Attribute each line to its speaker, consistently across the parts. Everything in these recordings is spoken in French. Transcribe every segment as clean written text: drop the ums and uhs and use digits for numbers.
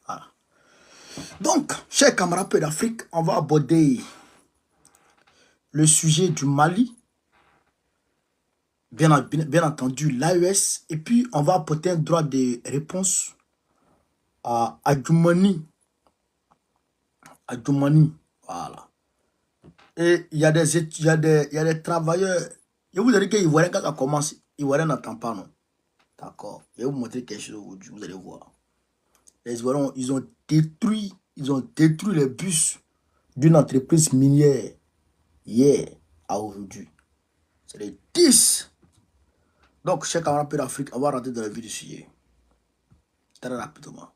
Speaker 1: Voilà. Donc, chers camarades d'Afrique, on va aborder le sujet du Mali, bien entendu l'AES, et puis on va apporter un droit de réponse à Adjoumani. Voilà. Et il y a des travailleurs. Je vous ai dit que Ivoirien, quand ça commence, Ivoirien n'entend pas, non? D'accord. Je vais vous montrer quelque chose aujourd'hui, vous allez voir. Les Ivoiriens, ils ont détruit les bus d'une entreprise minière hier à aujourd'hui. C'est les 10. Donc, chers camarades d'Afrique, on va rentrer dans le vif du sujet. Très rapidement.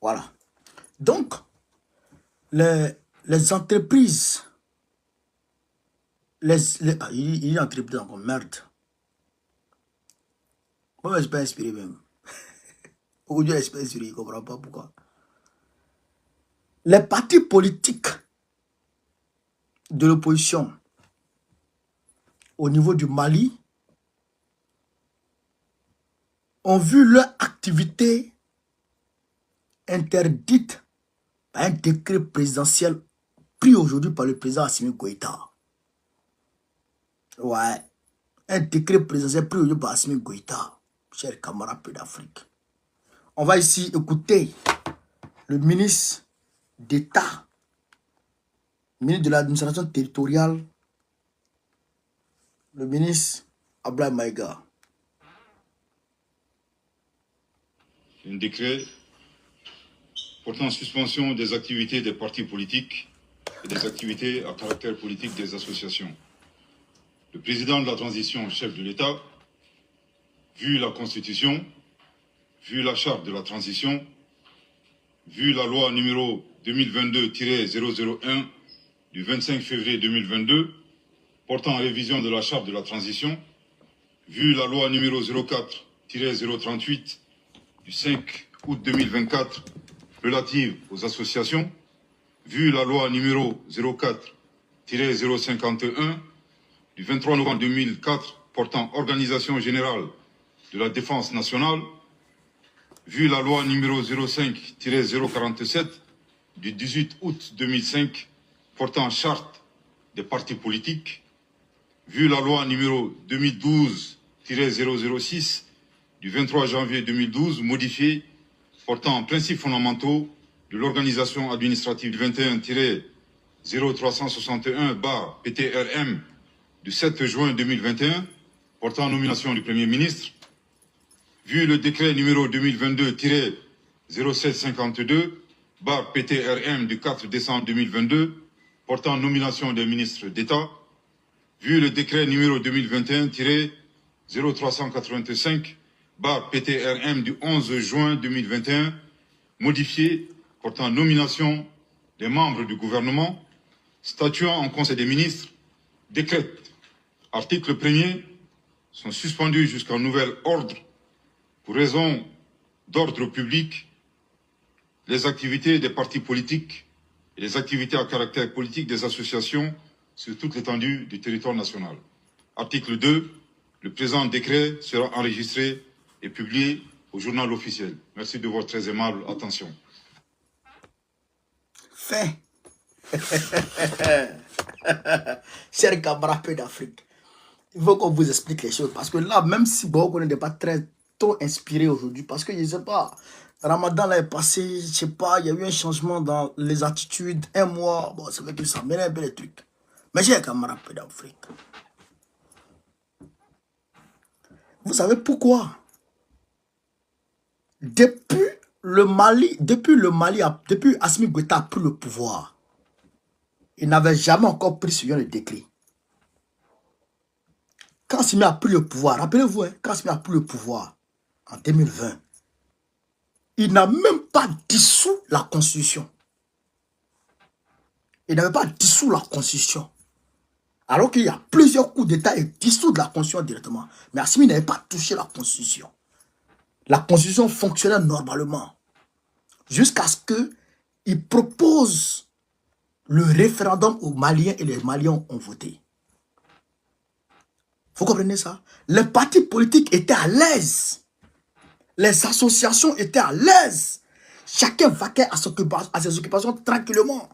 Speaker 1: Voilà. Donc, les entreprises, il y a une entreprise encore, merde. Moi, je suis pas inspiré même. Aujourd'hui, je suis pas inspiré, je ne comprends pas pourquoi. Les partis politiques de l'opposition au niveau du Mali ont vu leur activité interdite par un décret présidentiel pris aujourd'hui par le président Assimi Goïta. Ouais. Un décret présidentiel pris aujourd'hui par Assimi Goïta. Chers camarades d'Afrique. On va ici écouter le ministre d'État, ministre de l'administration territoriale, le ministre Abdoulaye Maïga.
Speaker 2: Un décret portant suspension des activités des partis politiques et des activités à caractère politique des associations. Le président de la transition, chef de l'État, vu la Constitution, vu la charte de la transition, vu la loi numéro 2022-001 du 25 février 2022 portant révision de la charte de la transition, vu la loi numéro 04-038 du 5 août 2024 relative aux associations, vu la loi numéro 04-051 du 23 novembre 2004 portant organisation générale de la défense nationale, vu la loi numéro 05-047 du 18 août 2005 portant charte des partis politiques, vu la loi numéro 2012-006 du 23 janvier 2012 modifiée portant principes fondamentaux de l'organisation administrative du 21-0361-PTRM du 7 juin 2021 portant nomination du Premier ministre, vu le décret numéro 2022-0752-PTRM du 4 décembre 2022 portant nomination des ministres d'État, vu le décret numéro 2021-0385-PTRM du 11 juin 2021 modifié portant nomination des membres du gouvernement, statuant en Conseil des ministres, décrète, article 1er, sont suspendus jusqu'à nouvel ordre pour raison d'ordre public les activités des partis politiques et les activités à caractère politique des associations sur toute l'étendue du territoire national. Article 2, le présent décret sera enregistré et publié au journal officiel. Merci de votre très aimable attention.
Speaker 1: Fin. Chers camarades d'Afrique, il faut qu'on vous explique les choses. Parce que là, même si beaucoup n'est pas trop inspiré aujourd'hui, parce que je ne sais pas, Ramadan là est passé, je ne sais pas, il y a eu un changement dans les attitudes, un mois, bon, c'est vrai que ça mène un peu les trucs. Mais chers camarades d'Afrique, vous savez pourquoi? Depuis Assimi Goïta a pris le pouvoir, il n'avait jamais encore pris ce genre de décret. Quand Assimi a pris le pouvoir, rappelez-vous, hein, quand Assimi a pris le pouvoir en 2020, il n'a même pas dissous la Constitution. Il n'avait pas dissous la Constitution. Alors qu'il y a plusieurs coups d'État et dissous de la Constitution directement. Mais Assimi n'avait pas touché la Constitution. La Constitution fonctionnait normalement. Jusqu'à ce qu'il propose le référendum aux Maliens et les Maliens ont voté. Vous comprenez ça? Les partis politiques étaient à l'aise. Les associations étaient à l'aise. Chacun vaquait à ses occupations tranquillement.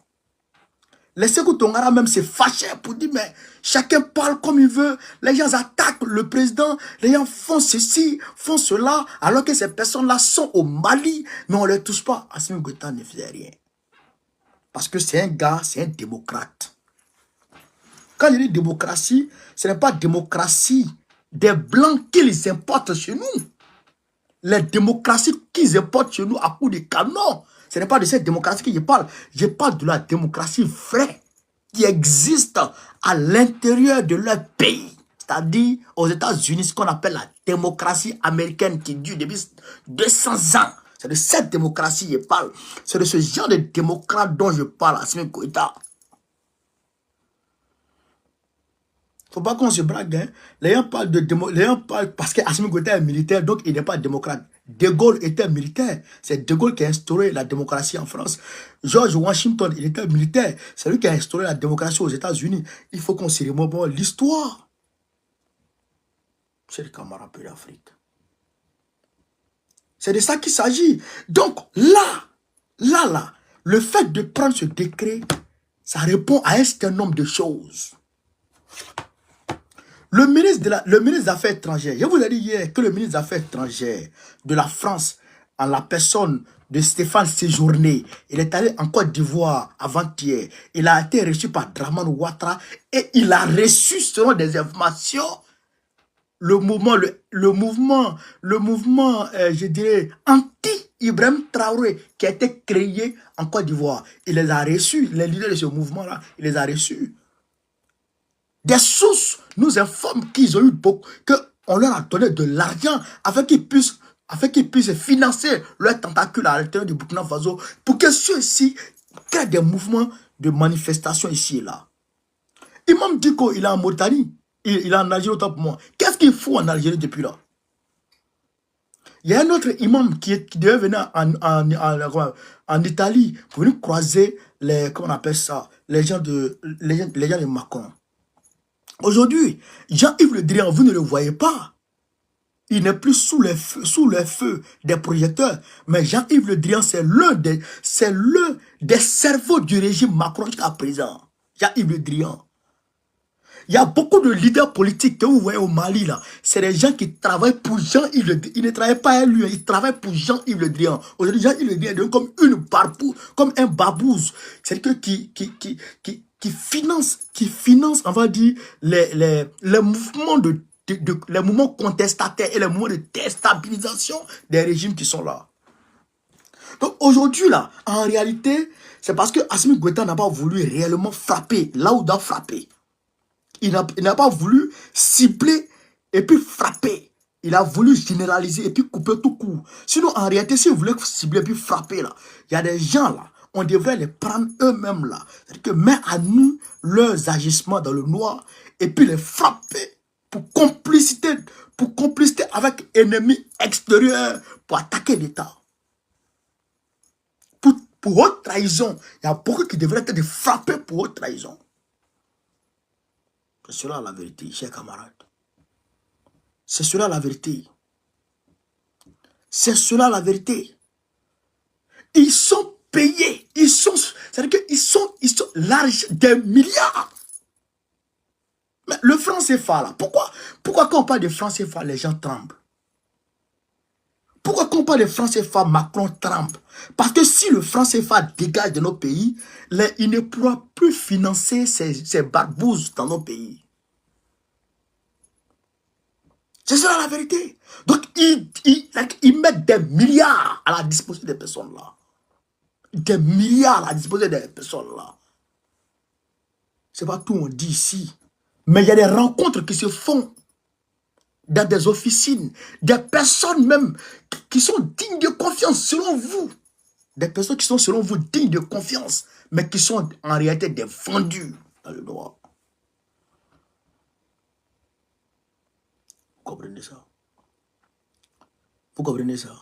Speaker 1: Les Sékou Tongara même se fâchaient pour dire, mais chacun parle comme il veut. Les gens attaquent le président. Les gens font ceci, font cela. Alors que ces personnes-là sont au Mali. Mais on ne les touche pas. Assimi Goïta ne faisait rien. Parce que c'est un gars, c'est un démocrate. Quand je dis démocratie, ce n'est pas démocratie des Blancs qu'ils importent chez nous. Les démocraties qu'ils importent chez nous à coup de canon. Ce n'est pas de cette démocratie que je parle. Je parle de la démocratie vraie qui existe à l'intérieur de leur pays. C'est-à-dire aux États-Unis, ce qu'on appelle la démocratie américaine qui dure depuis 200 ans. C'est de cette démocratie que je parle. C'est de ce genre de démocrate dont je parle, Assimi Goïta. Faut pas qu'on se brague. Hein. Les gens parlent de parce que Assimi Goïta est militaire, donc il n'est pas démocrate. De Gaulle était militaire. C'est De Gaulle qui a instauré la démocratie en France. George Washington, il était militaire. C'est lui qui a instauré la démocratie aux États-Unis. Il faut qu'on se remémore l'histoire. C'est le camarade de l'Afrique. C'est de ça qu'il s'agit. Donc là, le fait de prendre ce décret, ça répond à un certain nombre de choses. Le ministre des Affaires étrangères, je vous ai dit hier que le ministre des Affaires étrangères de la France, en la personne de Stéphane Séjourné, il est allé en Côte d'Ivoire avant-hier. Il a été reçu par Dramane Ouattara et il a reçu, selon des informations, le mouvement, je dirais, anti-Ibrahim Traoré, qui a été créé en Côte d'Ivoire. Il les a reçus, les leaders de ce mouvement-là, il les a reçus. Des sources nous informent qu'ils ont eu beaucoup, qu'on leur a donné de l'argent afin qu'ils puissent financer leur tentacule à l'intérieur du Burkina Faso pour que ceux-ci créent des mouvements de manifestation ici et là. Imam Diko, il est en Mauritanie, il est en Algérie autant pour moi. Qu'est-ce qu'il faut en Algérie depuis là? Il y a un autre imam qui devait venir en Italie pour venir croiser les, comment on appelle ça, les gens de Macron. Aujourd'hui, Jean-Yves Le Drian, vous ne le voyez pas. Il n'est plus sous le feu des projecteurs. Mais Jean-Yves Le Drian, c'est l'un des cerveaux du régime Macron jusqu'à présent. Jean-Yves Le Drian. Il y a beaucoup de leaders politiques que vous voyez au Mali, là. C'est des gens qui travaillent pour Jean-Yves Le Drian. Ils ne travaillent pas à lui, ils travaillent pour Jean-Yves Le Drian. Aujourd'hui, Jean-Yves Le Drian est devenu comme une barbouze, comme un babouze. C'est-à-dire qui finance, on va dire, les mouvements les mouvements contestataires et les mouvements de déstabilisation des régimes qui sont là. Donc aujourd'hui, là, en réalité, c'est parce que Assimi Goïta n'a pas voulu réellement frapper là où il doit frapper. Il n'a pas voulu cibler et puis frapper. Il a voulu généraliser et puis couper tout court. Sinon, en réalité, si vous voulez cibler et puis frapper, là, il y a des gens là, on devrait les prendre eux-mêmes là. C'est-à-dire que mettre à nous leurs agissements dans le noir et puis les frapper pour complicité avec ennemis extérieurs pour attaquer l'État. Pour haute trahison, il y a beaucoup qui devraient être frappés pour haute trahison. C'est cela la vérité, chers camarades. C'est cela la vérité. C'est cela la vérité. Ils sont payés. C'est-à-dire qu'ils sont larges des milliards. Mais le franc CFA là, pourquoi quand on parle de franc CFA, les gens tremblent? Pourquoi quand on parle de franc CFA, Macron tremble? Parce que si le franc CFA dégage de nos pays, il ne pourra plus financer ces barbouzes dans nos pays. C'est ça la vérité. Donc, ils mettent des milliards à la disposition des personnes là. Des milliards à la disposition des personnes là. C'est pas tout on dit ici. Mais il y a des rencontres qui se font dans des officines. Des personnes même qui sont dignes de confiance selon vous. Des personnes qui sont selon vous dignes de confiance. Mais qui sont en réalité des vendus dans le droit. Vous comprenez ça? Vous comprenez ça,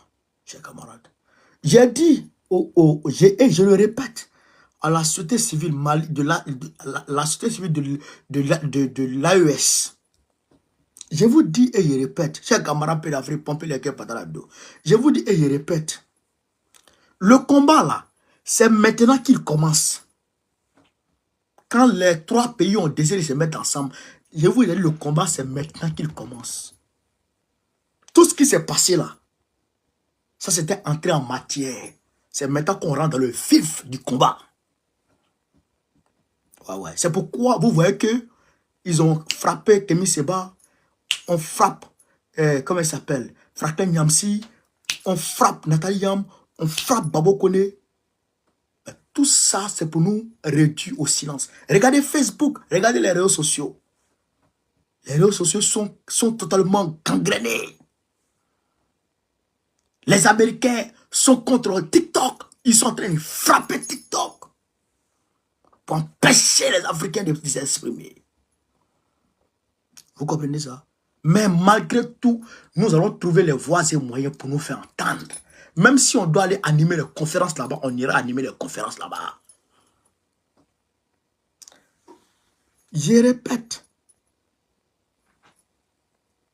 Speaker 1: chers camarades? J'ai dit, et je le répète, à la société civile Mali, la société civile de l'AES. Je vous dis et je répète, chers camarades d'Afrique, pompez les cœurs par l'abdo. Je vous dis et je répète, le combat là, c'est maintenant qu'il commence. Quand les trois pays ont décidé de se mettre ensemble, je vous dis, le combat, c'est maintenant qu'il commence. Tout ce qui s'est passé là, ça c'était entré en matière. C'est maintenant qu'on rentre dans le vif du combat. Ouais. C'est pourquoi vous voyez que ils ont frappé Kemi Seba, on frappe, comment il s'appelle, Fratin Nyamsi, on frappe Nathalie Yam, on frappe Babo Kone. Tout ça, c'est pour nous réduire au silence. Regardez Facebook, regardez les réseaux sociaux. Les réseaux sociaux sont totalement gangrénés. Les Américains sont contre TikTok. Ils sont en train de frapper TikTok pour empêcher les Africains de s'exprimer. Vous comprenez ça? Mais malgré tout, nous allons trouver les voies et moyens pour nous faire entendre. Même si on doit aller animer les conférences là-bas, on ira animer les conférences là-bas. Je répète,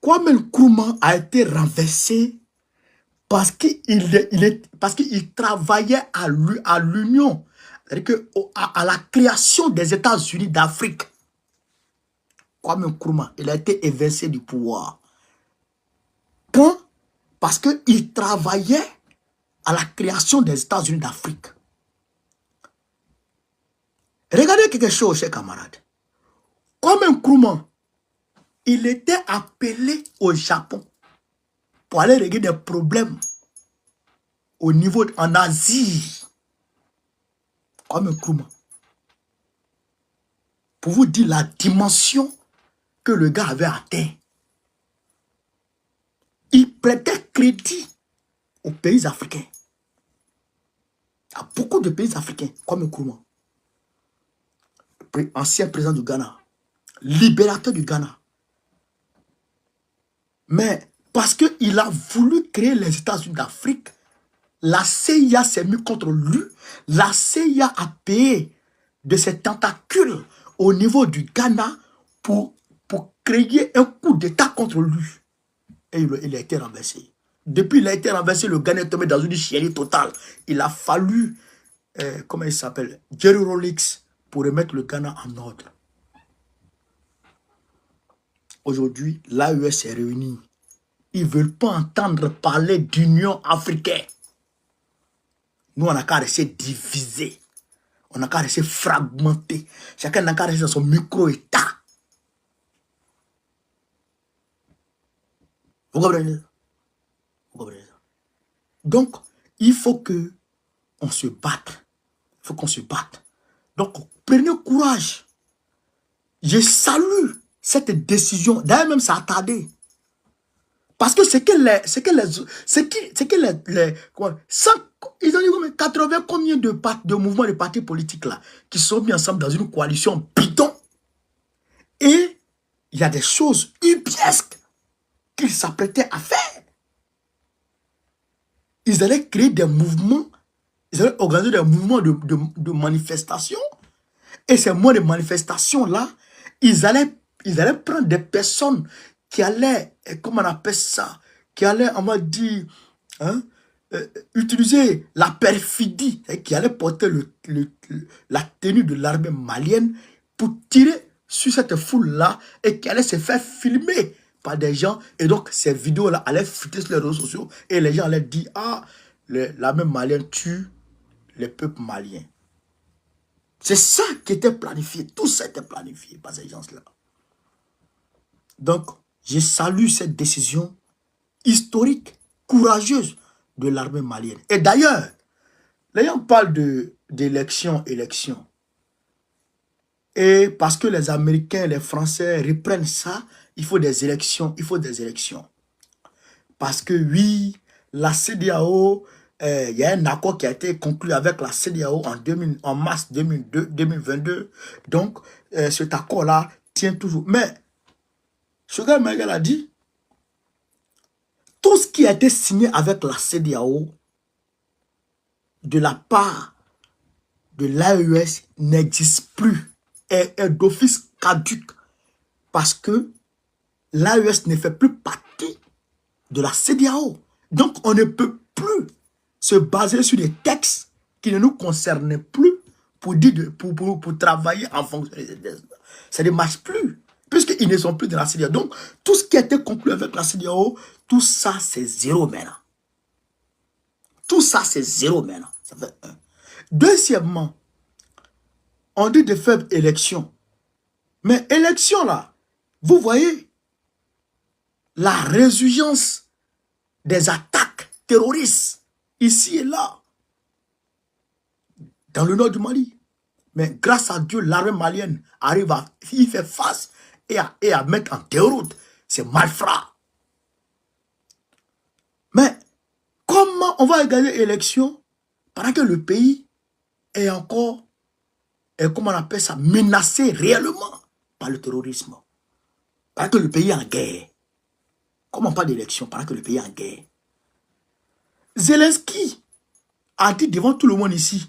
Speaker 1: Kwame Nkrumah a été renversé parce qu'il travaillait à l'union, c'est-à-dire à la création des États-Unis d'Afrique. Kwame Nkrumah, il a été évincé du pouvoir. Quand? Parce qu'il travaillait à la création des États-Unis d'Afrique. Regardez quelque chose, chers camarades. Kwame Nkrumah, il était appelé au Japon pour aller régler des problèmes au niveau en Asie. Kwame Nkrumah. Pour vous dire la dimension que le gars avait atteint. Il prêtait crédit aux pays africains. À beaucoup de pays africains, comme Nkrumah. Ancien président du Ghana, libérateur du Ghana. Mais parce qu'il a voulu créer les États-Unis d'Afrique, la CIA s'est mise contre lui. La CIA a payé de ses tentacules au niveau du Ghana pour créer un coup d'État contre lui. Et il a été renversé. Depuis qu'il a été renversé, le Ghana est tombé dans une chienlit totale. Il a fallu, comment il s'appelle, Jerry Rawlings pour remettre le Ghana en ordre. Aujourd'hui, l'AES est réunie. Ils ne veulent pas entendre parler d'Union africaine. Nous, on n'a qu'à rester divisés. On n'a qu'à rester fragmentés. Chacun n'a qu'à rester dans son micro-État. Vous comprenez ça? Vous comprenez ça? Donc, il faut que on se batte. Il faut qu'on se batte. Donc, prenez courage. Je salue cette décision. D'ailleurs, même ça a tardé. Parce que c'est que ils ont dit 80 combien de mouvements de partis politiques là qui sont mis ensemble dans une coalition bidon. Et il y a des choses ubiesques qu'ils s'apprêtaient à faire. Ils allaient créer des mouvements, ils allaient organiser des mouvements de manifestation. Et ces mouvements de manifestation là, ils allaient prendre des personnes qui allaient, comment on appelle ça, qui allaient, on va dire, hein, utiliser la perfidie, qui allaient porter la tenue de l'armée malienne pour tirer sur cette foule-là et qui allaient se faire filmer par des gens. Et donc, ces vidéos-là allaient fuiter sur les réseaux sociaux et les gens allaient dire, ah, l'armée malienne tue les peuples maliens. C'est ça qui était planifié. Tout ça était planifié par ces gens-là. Donc, je salue cette décision historique, courageuse de l'armée malienne. Et d'ailleurs, les gens parlent d'élection. Et parce que les Américains, les Français reprennent ça, il faut des élections, Parce que oui, la CEDEAO, il y a un accord qui a été conclu avec la CEDEAO en mars 2022. Donc, cet accord-là tient toujours. Mais, ce gars Magal a dit, tout ce qui a été signé avec la CEDEAO de la part de l'AES n'existe plus, est d'office caduque, parce que l'AES ne fait plus partie de la CEDEAO. Donc, on ne peut plus se baser sur des textes qui ne nous concernent plus pour travailler en fonction des textes. Ça ne marche plus, puisqu'ils ne sont plus dans la CEDEAO. Donc, tout ce qui a été conclu avec la CEDEAO, tout ça, c'est zéro maintenant. Tout ça, c'est zéro maintenant. Ça fait un. Deuxièmement, on dit de faire élection. Mais élection, là, vous voyez, la résurgence des attaques terroristes, ici et là, dans le nord du Mali. Mais grâce à Dieu, l'armée malienne arrive à y faire face et à mettre en déroute ces malfrats. Mais comment on va gagner l'élection pendant que le pays est encore, comment on appelle ça, menacé réellement par le terrorisme? Pendant que le pays est en guerre. Comment pas d'élection pendant que le pays est en guerre? Zelensky a dit devant tout le monde ici,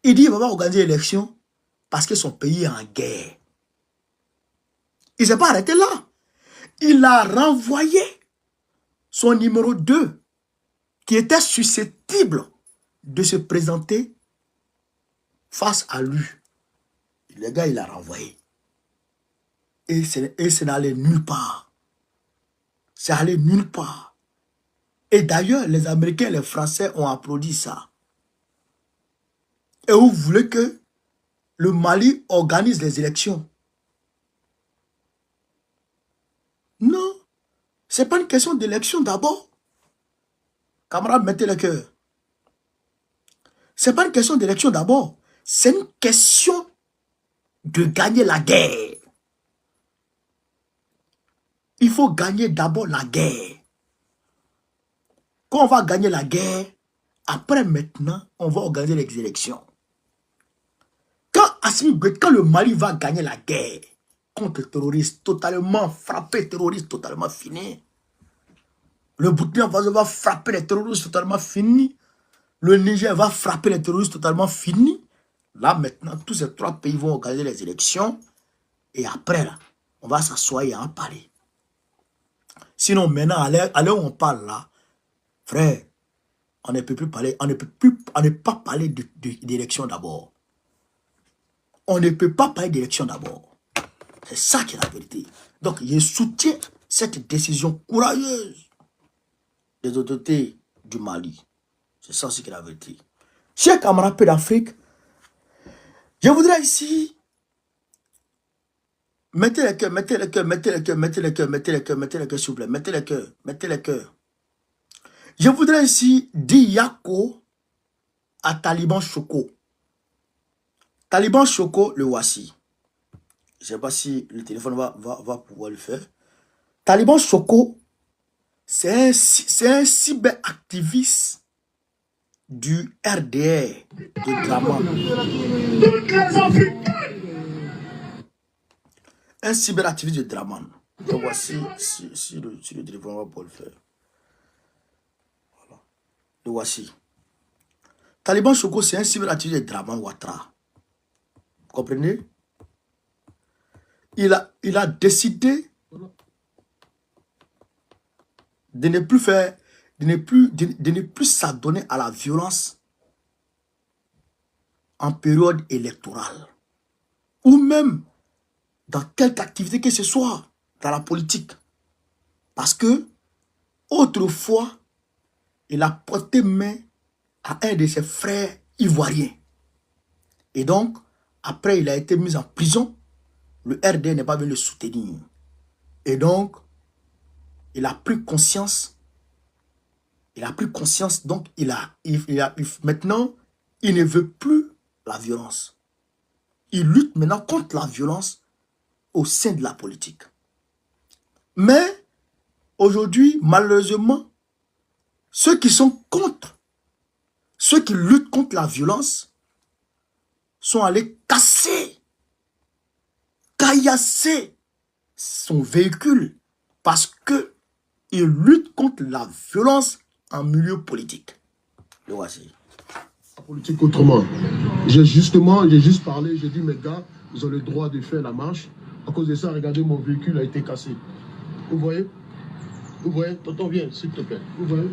Speaker 1: il dit qu'il ne va pas organiser l'élection parce que son pays est en guerre. Il ne s'est pas arrêté là. Il a renvoyé son numéro 2 qui était susceptible de se présenter face à lui. Le gars, il l'a renvoyé. Et c'est n'allait nulle part. C'est allé nulle part. Et d'ailleurs, les Américains et les Français ont applaudi ça. Et vous voulez que le Mali organise les élections? Non. Ce n'est pas une question d'élection d'abord. Camarades, mettez le cœur. Ce n'est pas une question d'élection d'abord. C'est une question de gagner la guerre. Il faut gagner d'abord la guerre. Quand on va gagner la guerre, après maintenant, on va organiser les élections. Quand le Mali va gagner la guerre contre les terroristes, totalement frappé, terroristes totalement fini. Le Burkina Faso va frapper les terroristes totalement fini. Le Niger va frapper les terroristes totalement fini. Là maintenant, tous ces 3 pays vont organiser les élections. Et après, là, on va s'asseoir et en parler. Sinon, maintenant, à l'heure où on parle là, frère, on ne peut plus parler, on ne pas parler d'élection d'abord. On ne peut pas parler d'élection d'abord. C'est ça qui est la vérité. Donc, je soutiens cette décision courageuse des autorités du Mali. C'est ça aussi qui est la vérité. Chers camarades d'Afrique, je voudrais ici, mettez les cœurs, mettez les cœurs, mettez les cœurs, mettez les cœurs, mettez les cœurs, mettez les cœurs, s'il vous plaît, mettez les cœurs, mettez les cœurs. Je voudrais ici dire Yako à Taliban Choco. Taliban Choco, le voici. Je ne sais pas si le téléphone va pouvoir le faire. Taliban Choco, c'est un cyberactiviste du RDR de Draman. Un cyberactiviste de Draman. Le voici si le téléphone va pouvoir le faire. Voilà. Le voici. Taliban Choco, c'est un cyberactiviste de Draman Ouattara. Vous comprenez? Il a décidé de ne plus faire, de ne plus s'adonner à la violence en période électorale. Ou même dans quelque activité que ce soit dans la politique. Parce que autrefois, il a porté main à un de ses frères ivoiriens. Et donc, après, il a été mis en prison. Le RD n'est pas venu le soutenir. Et donc, il a pris conscience. Il a pris conscience. Donc, maintenant, il ne veut plus la violence. Il lutte maintenant contre la violence au sein de la politique. Mais, aujourd'hui, malheureusement, ceux qui sont contre, ceux qui luttent contre la violence, sont allés caillasser son véhicule parce que il lutte contre la violence en milieu politique. Le voici.
Speaker 3: Politique autrement. J'ai juste parlé, j'ai dit, mes gars, vous avez le droit de faire la marche. À cause de ça, regardez, mon véhicule a été cassé. Vous voyez? Vous voyez? Tonton, viens, s'il te plaît. Vous voyez?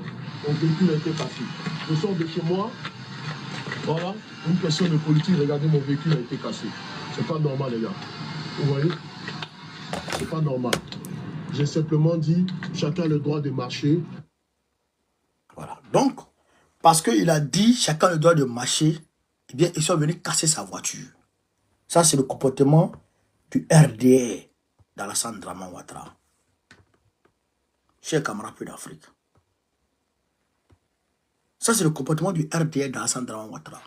Speaker 3: Mon véhicule a été cassé. Je sors de chez moi. Voilà. Une question de politique, regardez, mon véhicule a été cassé. C'est pas normal, les gars. Vous voyez? C'est pas normal. J'ai simplement dit, chacun a le droit de marcher.
Speaker 1: Voilà. Donc, parce qu'il a dit, chacun a le droit de marcher, eh bien, ils sont venus casser sa voiture. Ça, c'est le comportement du RDR d'Alassane Dramane Ouattara. Chers camarades d'Afrique. Ça, c'est le comportement du RDR d'Alassane Dramane Ouattara.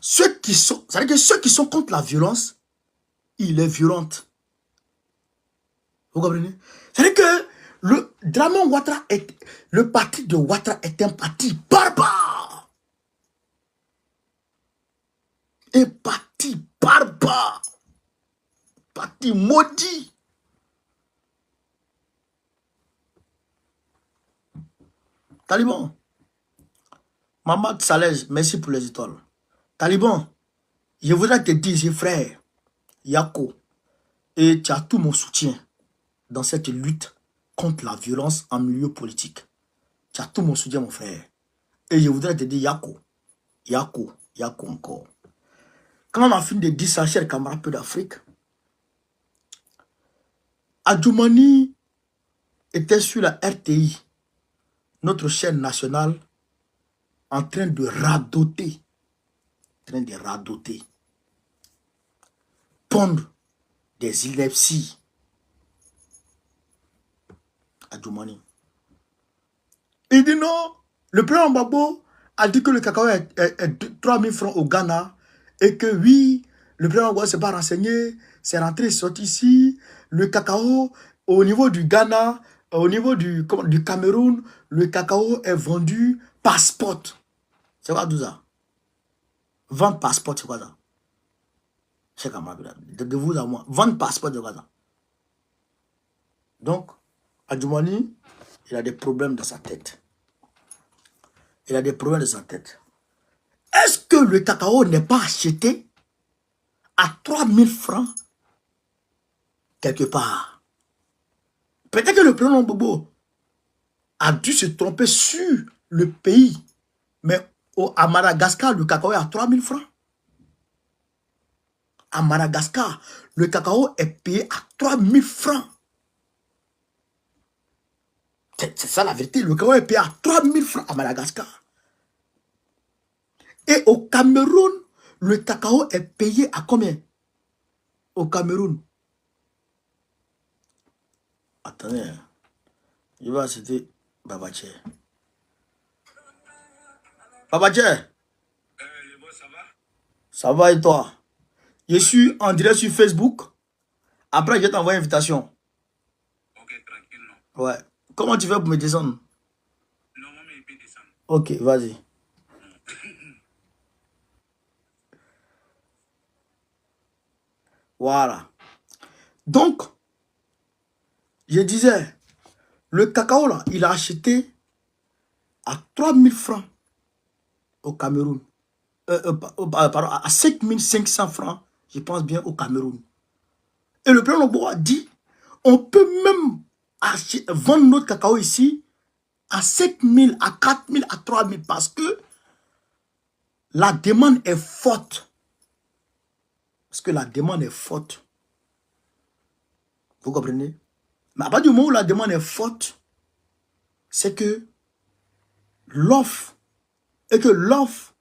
Speaker 1: Ceux qui sont, c'est-à-dire que ceux qui sont contre la violence, il est violente. Vous comprenez? C'est-à-dire que le Dramane Ouattara le parti de Ouattara est un parti barbare. Un parti barbare. Parti maudit. Taliban. Mamad Saleh, merci pour les étoiles. Taliban, je voudrais te dire, frère, Yako, et tu as tout mon soutien dans cette lutte contre la violence en milieu politique. Tu as tout mon soutien, mon frère. Et je voudrais te dire, Yako encore. Quand on a fini de dire ça, chers camarades d'Afrique, Adjoumani était sur la RTI, notre chaîne nationale, en train de radoter. Pondre des inepties. Adjoumani. Il dit non, le président Gbagbo a dit que le cacao est 3000 francs au Ghana et que oui, le président Gbagbo ne s'est pas renseigné, c'est rentré, sorti ici. Le cacao, au niveau du Ghana, au niveau du Cameroun, le cacao est vendu par spot. C'est quoi tout ça? Vendre par spot, c'est quoi ça? C'est comme de vous à moi. Vendre par spot, c'est quoi ça? Donc, Adjoumani, il a des problèmes dans sa tête. Est-ce que le cacao n'est pas acheté à 3000 francs quelque part? Peut-être que le président Bobo a dû se tromper sur le pays. Mais à Madagascar, le cacao est à 3000 francs. À Madagascar, le cacao est payé à 3000 francs. C'est ça la vérité. Le cacao est payé à 3000 francs à Madagascar. Et au Cameroun, le cacao est payé à combien? Au Cameroun. Attendez. Je vais citer Babaché. Babaché. Ça va et toi? Je suis en direct sur Facebook. Après, je t'envoie une invitation.
Speaker 4: Ok, tranquille,
Speaker 1: non? Ouais. Comment tu fais pour me descendre?
Speaker 4: Non, moi, il peut descendre.
Speaker 1: Ok, vas-y. Voilà. Donc, je disais, le cacao là, il a acheté à 3000 francs au Cameroun. Pardon, à 5500 francs, je pense bien, au Cameroun. Et le président Gbagbo a dit, on peut même vendre notre cacao ici à 7000, à 4000, à 3000 parce que la demande est forte. Parce que la demande est forte. Vous comprenez? Mais à partir du moment où la demande est forte, c'est que l'offre, et que l'offre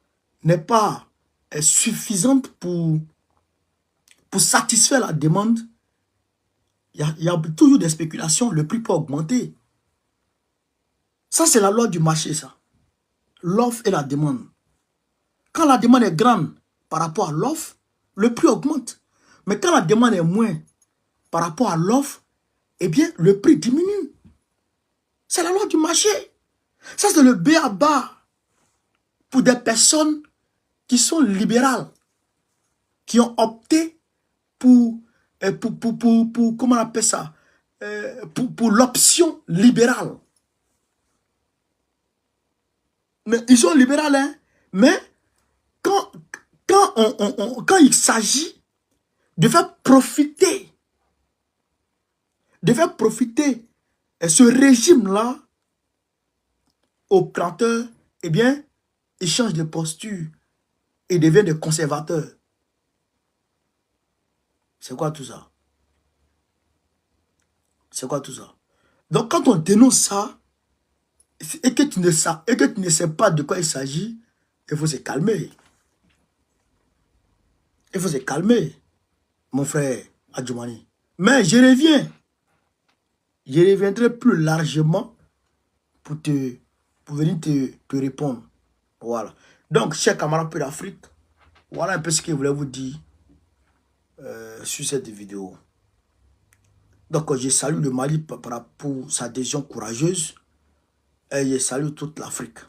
Speaker 1: n'est pas suffisante pour satisfaire la demande, il y a toujours des spéculations, le prix peut augmenter. Ça, c'est la loi du marché, ça. L'offre et la demande. Quand la demande est grande par rapport à l'offre, le prix augmente. Mais quand la demande est moins par rapport à l'offre, eh bien, le prix diminue. C'est la loi du marché. Ça, c'est le b.a.-ba pour des personnes qui sont libérales, qui ont opté pour comment on appelle ça, pour l'option libérale. Mais ils sont libérales, hein, Mais quand il s'agit de faire profiter ce régime-là aux planteurs, eh bien, ils changent de posture et deviennent des conservateurs. C'est quoi tout ça? C'est quoi tout ça? Donc, quand on dénonce ça, et que tu ne sais pas de quoi il s'agit, il faut se calmer. Il faut se calmer, mon frère Adjoumani. Mais je reviens. Je reviendrai plus largement pour venir te répondre. Voilà. Donc, chers camarades peu d'Afrique, voilà un peu ce que je voulais vous dire sur cette vidéo. Donc, je salue le Mali pour sa décision courageuse et je salue toute l'Afrique.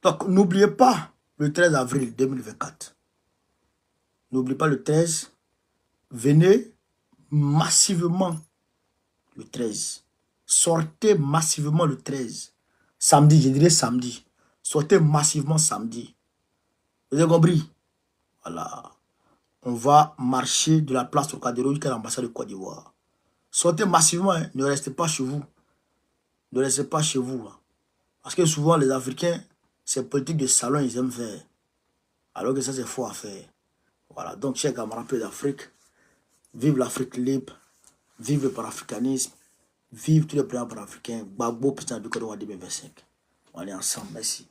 Speaker 1: Donc, n'oubliez pas le 13 avril 2024. N'oubliez pas le 13. Venez massivement le 13. Sortez massivement le 13. Samedi, je dirais samedi. Sortez massivement samedi. Vous avez compris? Voilà. On va marcher de la place Trocadéro jusqu'à l'ambassade de Côte d'Ivoire. Sortez massivement, hein. Ne restez pas chez vous. Ne restez pas chez vous. Hein. Parce que souvent, les Africains, c'est politique de salon, ils aiment faire. Alors que ça, c'est faux à faire. Voilà. Donc, chers camarades d'Afrique, vive l'Afrique libre, vive le panafricanisme, vive tous les présidents panafricains. Gbagbo, président du Côte d'Ivoire 2025. On est ensemble. Merci.